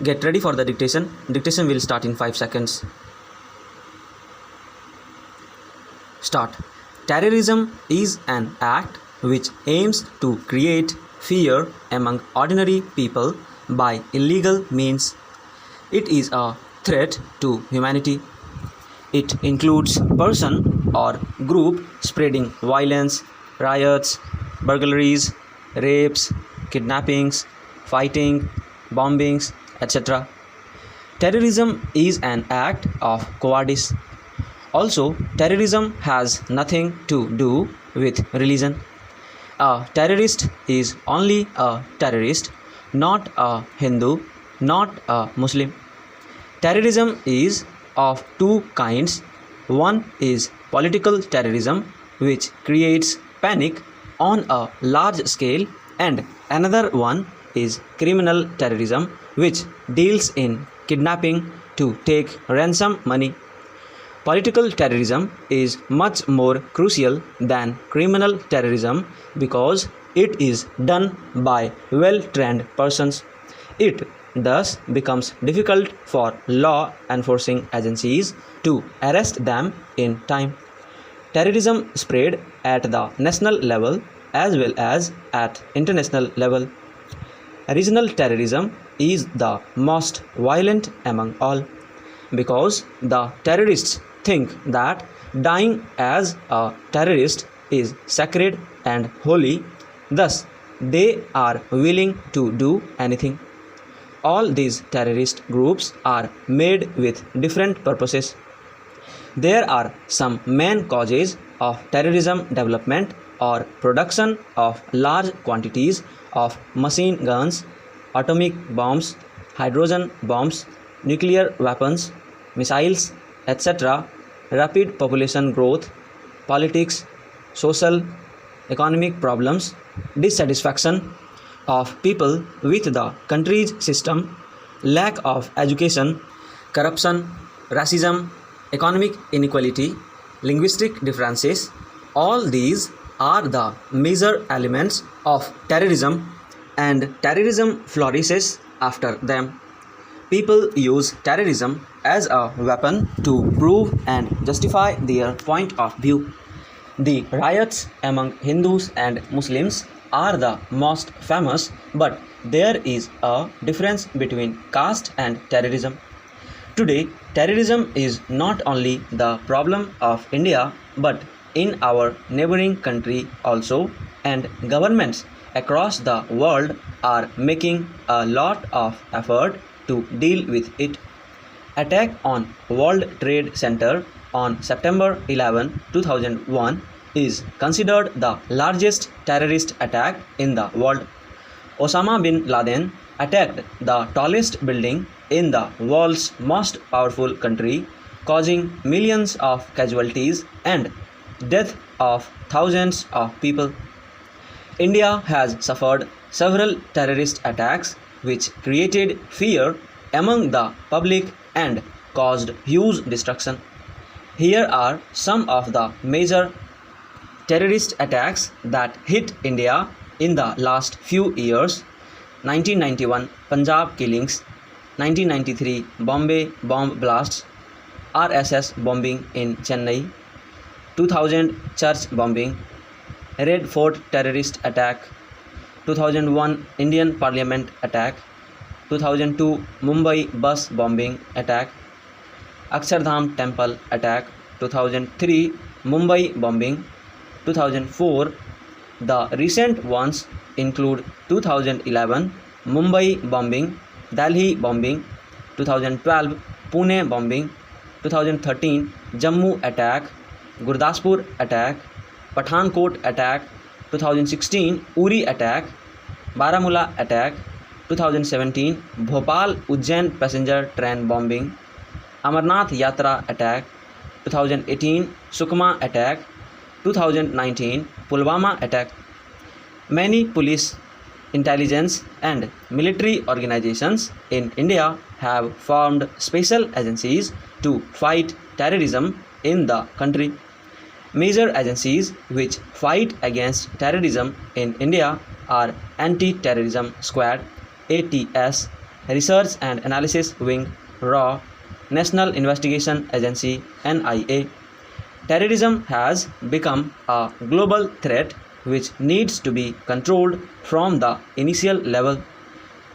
Get ready for the dictation. Dictation will start in 5 seconds. Start. Terrorism is an act which aims to create fear among ordinary people by illegal means. It is a threat to humanity. It includes person or group spreading violence, riots, burglaries, rapes, kidnappings, fighting, bombings, etc. Terrorism is an act of cowardice. Also, terrorism has nothing to do with religion. A terrorist is only a terrorist, not a Hindu, not a Muslim. Terrorism is of two kinds. One is political terrorism, which creates panic on a large scale, and another one is criminal terrorism, which deals in kidnapping to take ransom money. Political terrorism is much more crucial than criminal terrorism because it is done by well-trained persons. It thus becomes difficult for law enforcing agencies to arrest them in time. Terrorism spread at the national level as well as at international level. Regional terrorism is the most violent among all because the terrorists think that dying as a terrorist is sacred and holy, thus they are willing to do anything. All these terrorist groups are made with different purposes. There are some main causes of terrorism: development or production of large quantities of machine guns, atomic bombs, hydrogen bombs, nuclear weapons, missiles, etc., rapid population growth, politics, social, economic problems, dissatisfaction of people with the country's system, lack of education, corruption, racism, economic inequality, linguistic differences. All these are the major elements of terrorism, and terrorism flourishes after them. People use terrorism as a weapon to prove and justify their point of view. The riots among Hindus and Muslims are the most famous, but there is a difference between caste and terrorism. Today, terrorism is not only the problem of India but in our neighboring country also, and governments across the world are making a lot of effort to deal with it. Attack on World Trade Center on September 11, 2001 is considered the largest terrorist attack in the world. Osama bin Laden attacked the tallest building in the world's most powerful country, causing millions of casualties and death of thousands of people. India has suffered several terrorist attacks which created fear among the public and caused huge destruction. Here are some of the major terrorist attacks that hit India in the last few years: 1991 Punjab killings, 1993 Bombay bomb blasts, RSS bombing in Chennai, 2000 church bombing, Red Fort terrorist attack, 2001 Indian Parliament attack, 2002 Mumbai bus bombing attack, Akshardham temple attack, 2003 Mumbai bombing, 2004. The recent ones include 2011 Mumbai bombing, Delhi bombing, 2012 Pune bombing, 2013 Jammu attack, Gurdaspur attack, Pathankot attack, 2016 Uri attack, Baramulla attack, 2017 Bhopal Ujjain passenger train bombing, Amarnath Yatra attack, 2018 Sukma attack, 2019 Pulwama attack. Many police, intelligence and military organizations in India have formed special agencies to fight terrorism in the country. Major agencies which fight against terrorism in India are Anti-Terrorism Squad, ATS, Research and Analysis Wing (RAW), National Investigation Agency (NIA). Terrorism has become a global threat which needs to be controlled from the initial level.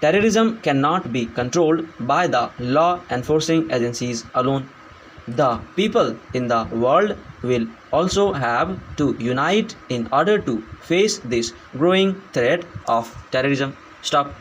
Terrorism cannot be controlled by the law enforcing agencies alone. The people in the world will also have to unite in order to face this growing threat of terrorism. Stop.